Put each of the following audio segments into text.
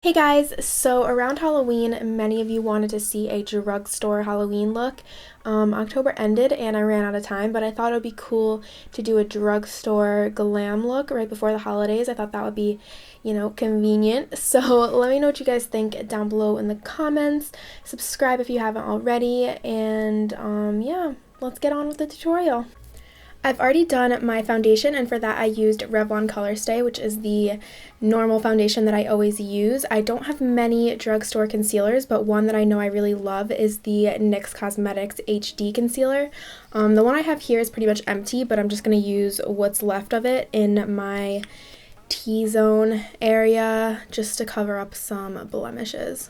Hey guys, so around Halloween, many of you wanted to see a drugstore Halloween look. October ended and I ran out of time, but I thought it would be cool to do a drugstore glam look right before the holidays. I thought that would be, convenient. So let me know what you guys think down below in the comments. Subscribe if you haven't already, and yeah, let's get on with the tutorial. I've already done my foundation, and for that I used Revlon Color Stay, which is the normal foundation that I always use. I don't have many drugstore concealers, but one that I know I really love is the NYX Cosmetics HD Concealer. The one I have here is pretty much empty, but I'm just going to use what's left of it in my T-zone area just to cover up some blemishes.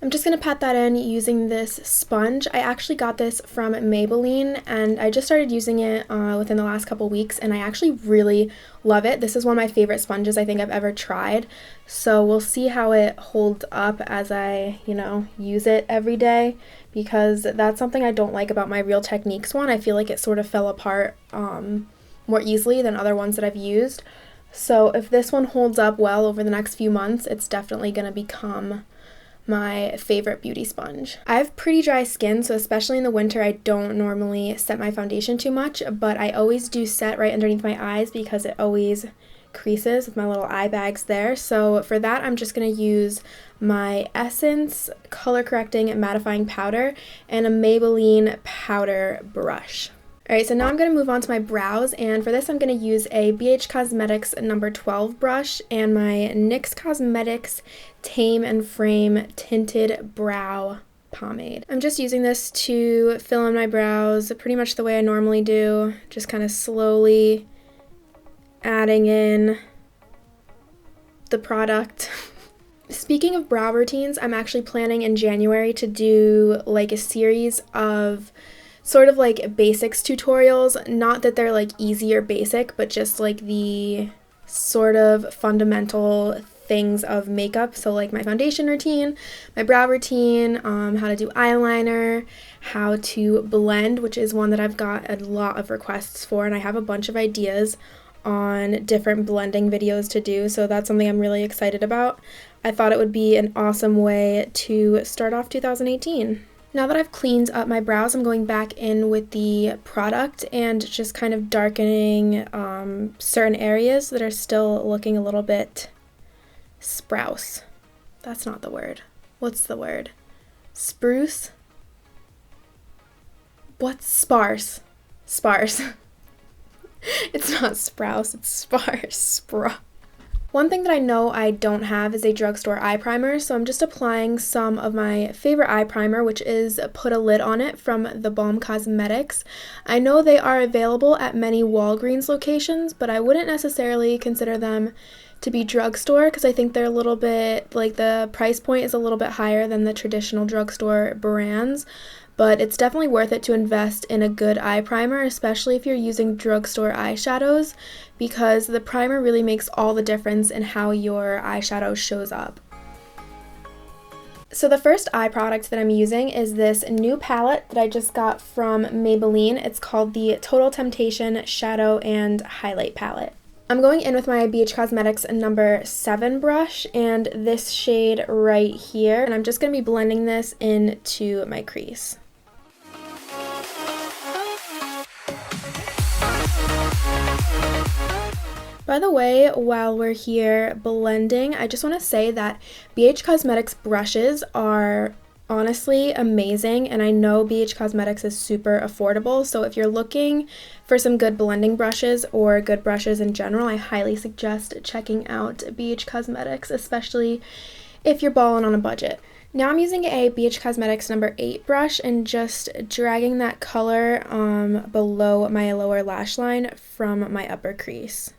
I'm just going to pat that in using this sponge. I actually got this from Maybelline and I just started using it within the last couple weeks, and I actually really love it. This is one of my favorite sponges I think I've ever tried. So we'll see how it holds up as I, use it every day, because that's something I don't like about my Real Techniques one. I feel like it sort of fell apart more easily than other ones that I've used. So if this one holds up well over the next few months, it's definitely going to become my favorite beauty sponge. I have pretty dry skin, so especially in the winter I don't normally set my foundation too much, but I always do set right underneath my eyes because it always creases with my little eye bags there. So for that I'm just going to use my Essence color correcting mattifying powder and a Maybelline powder brush. Alright, so now I'm going to move on to my brows, and for this I'm going to use a BH Cosmetics number 12 brush and my NYX Cosmetics Tame and Frame Tinted Brow Pomade. I'm just using this to fill in my brows pretty much the way I normally do, just kind of slowly adding in the product. Speaking of brow routines, I'm actually planning in January to do like a series of sort of like basics tutorials. Not that they're like easy or basic, but just like the sort of fundamental things of makeup. So like my foundation routine, my brow routine, how to do eyeliner, how to blend, which is one that I've got a lot of requests for, and I have a bunch of ideas on different blending videos to do, so that's something I'm really excited about. I thought it would be an awesome way to start off 2018. Now that I've cleaned up my brows, I'm going back in with the product and just kind of darkening certain areas that are still looking a little bit sprouse. That's not the word. What's the word? Spruce? What's sparse? Sparse. It's not sprouse, it's sparse. One thing that I know I don't have is a drugstore eye primer, so I'm just applying some of my favorite eye primer, which is Put a Lid on It from The Balm Cosmetics. I know they are available at many Walgreens locations, but I wouldn't necessarily consider them to be drugstore because I think they're a little bit, like the price point is a little bit higher than the traditional drugstore brands. But it's definitely worth it to invest in a good eye primer, especially if you're using drugstore eyeshadows, because the primer really makes all the difference in how your eyeshadow shows up. So the first eye product that I'm using is this new palette that I just got from Maybelline. It's called the Total Temptation Shadow and Highlight Palette. I'm going in with my BH Cosmetics number 7 brush and this shade right here, and I'm just going to be blending this into my crease. By the way, while we're here blending, I just want to say that BH Cosmetics brushes are honestly amazing, and I know BH Cosmetics is super affordable, so if you're looking for some good blending brushes or good brushes in general, I highly suggest checking out BH Cosmetics, especially if you're balling on a budget. Now I'm using a BH Cosmetics number 8 brush and just dragging that color below my lower lash line from my upper crease.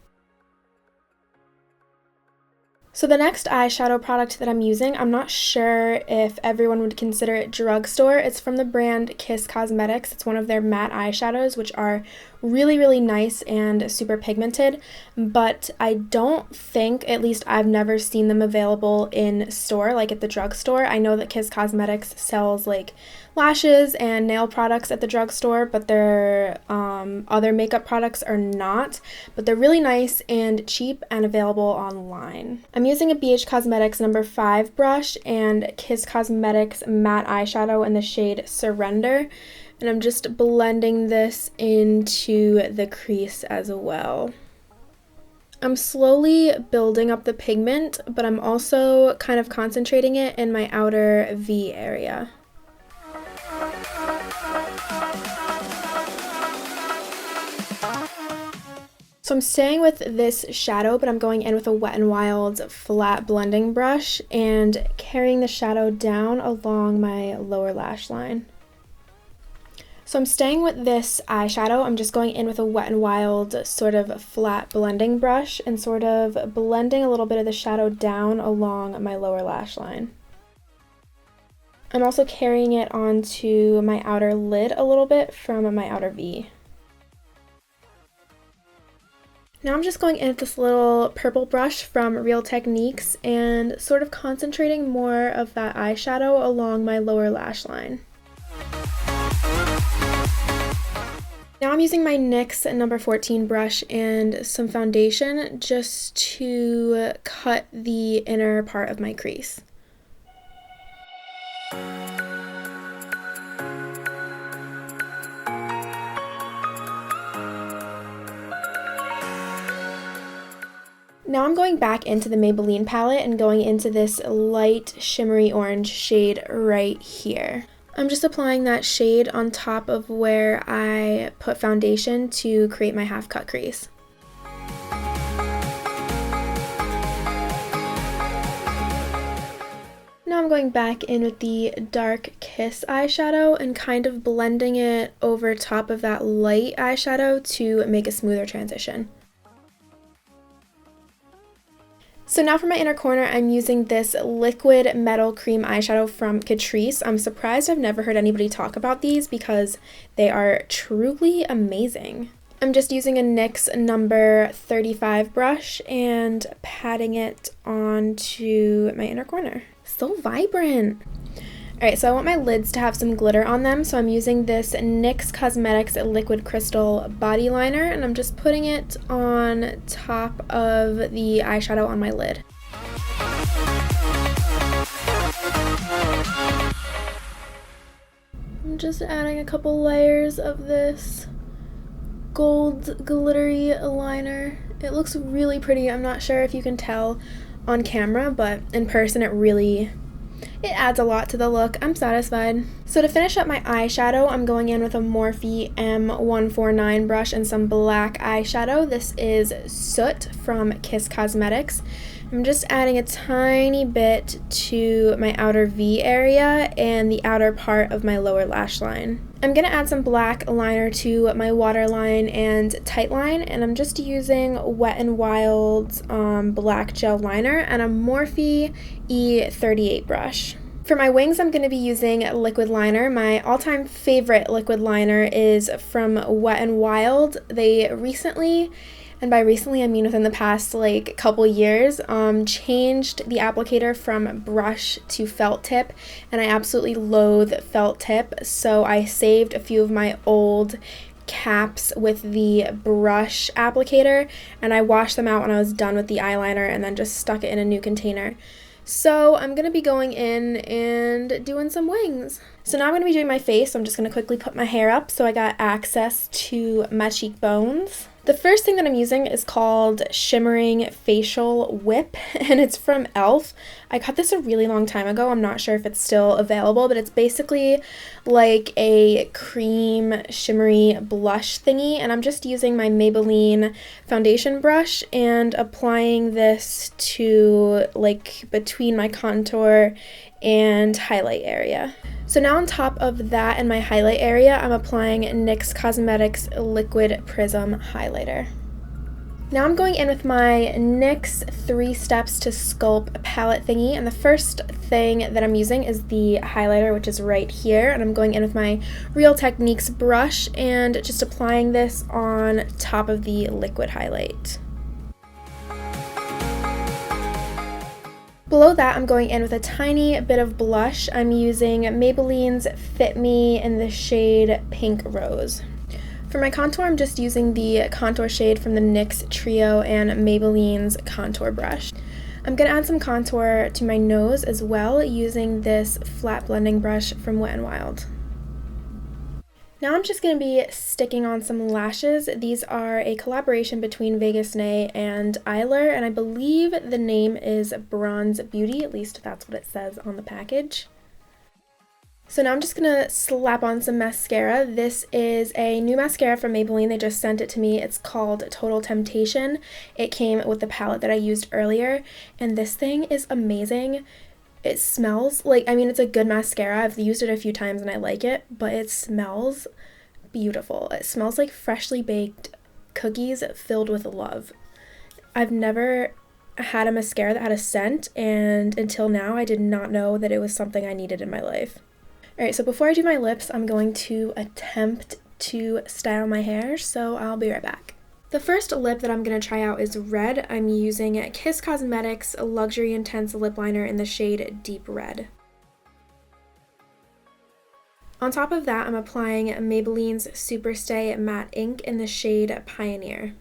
So the next eyeshadow product that I'm using, I'm not sure if everyone would consider it drugstore. It's from the brand Kiss Cosmetics. It's one of their matte eyeshadows, which are really, really nice and super pigmented, but I don't think, at least I've never seen them available in store, like at the drugstore. I know that Kiss Cosmetics sells like lashes and nail products at the drugstore, but their other makeup products are not, but they're really nice and cheap and available online. I'm using a BH Cosmetics number 5 brush and Kiss Cosmetics matte eyeshadow in the shade Surrender, and I'm just blending this into the crease as well. I'm slowly building up the pigment, but I'm also kind of concentrating it in my outer V area. So I'm staying with this shadow, but I'm going in with a Wet n Wild flat blending brush and carrying the shadow down along my lower lash line. So I'm staying with this eyeshadow. I'm just going in with a Wet n Wild sort of flat blending brush and sort of blending a little bit of the shadow down along my lower lash line. I'm also carrying it onto my outer lid a little bit from my outer V. Now I'm just going in with this little purple brush from Real Techniques and sort of concentrating more of that eyeshadow along my lower lash line. Now I'm using my NYX number 14 brush and some foundation just to cut the inner part of my crease. Now I'm going back into the Maybelline palette and going into this light shimmery orange shade right here. I'm just applying that shade on top of where I put foundation to create my half cut crease. Now I'm going back in with the dark Kiss eyeshadow and kind of blending it over top of that light eyeshadow to make a smoother transition. So now for my inner corner, I'm using this liquid metal cream eyeshadow from Catrice. I'm surprised I've never heard anybody talk about these because they are truly amazing. I'm just using a NYX number 35 brush and patting it onto my inner corner. So vibrant! Alright, so I want my lids to have some glitter on them, so I'm using this NYX Cosmetics Liquid Crystal Body Liner, and I'm just putting it on top of the eyeshadow on my lid. I'm just adding a couple layers of this gold glittery liner. It looks really pretty. I'm not sure if you can tell on camera, but in person it adds a lot to the look. I'm satisfied. So to finish up my eyeshadow, I'm going in with a Morphe M149 brush and some black eyeshadow. This is Soot from Kiss Cosmetics. I'm just adding a tiny bit to my outer V area and the outer part of my lower lash line. I'm going to add some black liner to my waterline and tightline, and I'm just using Wet n Wild's black gel liner and a Morphe E38 brush. For my wings, I'm going to be using liquid liner. My all-time favorite liquid liner is from Wet n Wild. They recently, and by recently I mean within the past couple years, changed the applicator from brush to felt tip, and I absolutely loathe felt tip, so I saved a few of my old caps with the brush applicator, and I washed them out when I was done with the eyeliner and then just stuck it in a new container. So I'm going to be going in and doing some wings. So now I'm going to be doing my face, so I'm just going to quickly put my hair up so I got access to my cheekbones. The first thing that I'm using is called Shimmering Facial Whip, and it's from e.l.f. I got this a really long time ago. I'm not sure if it's still available, but it's basically like a cream shimmery blush thingy, and I'm just using my Maybelline foundation brush and applying this to between my contour and highlight area. So now on top of that and my highlight area, I'm applying NYX Cosmetics Liquid Prism Highlighter. Now I'm going in with my NYX 3 Steps to Sculpt palette thingy, and the first thing that I'm using is the highlighter, which is right here, and I'm going in with my Real Techniques brush and just applying this on top of the liquid highlight. Below that, I'm going in with a tiny bit of blush. I'm using Maybelline's Fit Me in the shade Pink Rose. For my contour, I'm just using the contour shade from the NYX Trio and Maybelline's contour brush. I'm going to add some contour to my nose as well using this flat blending brush from Wet n Wild. Now I'm just going to be sticking on some lashes. These are a collaboration between Vegas Nay and Eyelure, and I believe the name is Bronze Beauty, at least that's what it says on the package. So now I'm just going to slap on some mascara. This is a new mascara from Maybelline. They just sent it to me. It's called Total Temptation. It came with the palette that I used earlier, and this thing is amazing. It smells like, I mean, it's a good mascara. I've used it a few times and I like it, but it smells beautiful. It smells like freshly baked cookies filled with love. I've never had a mascara that had a scent, and until now I did not know that it was something I needed in my life. Alright, so before I do my lips, I'm going to attempt to style my hair, so I'll be right back. The first lip that I'm going to try out is red. I'm using Kiss Cosmetics Luxury Intense Lip Liner in the shade Deep Red. On top of that, I'm applying Maybelline's Superstay Matte Ink in the shade Pioneer.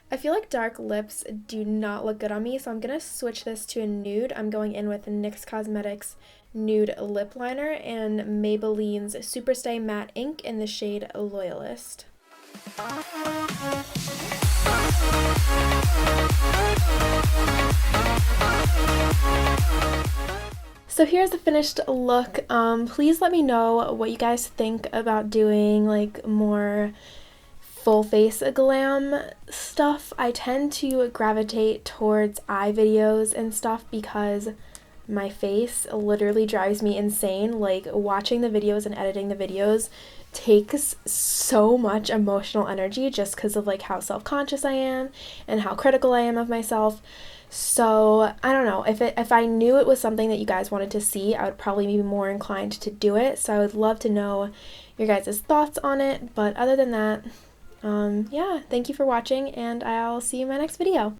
I feel like dark lips do not look good on me, so I'm going to switch this to a nude. I'm going in with NYX Cosmetics Nude Lip Liner and Maybelline's Superstay Matte Ink in the shade Loyalist. So here's the finished look. Please let me know what you guys think about doing like more full face glam stuff. I tend to gravitate towards eye videos and stuff because my face literally drives me insane. Like, watching the videos and editing the videos takes so much emotional energy just because of like how self-conscious I am and how critical I am of myself. So I don't know, if I knew it was something that you guys wanted to see, I would probably be more inclined to do it. So I would love to know your guys' thoughts on it. But other than that, yeah, thank you for watching, and I'll see you in my next video.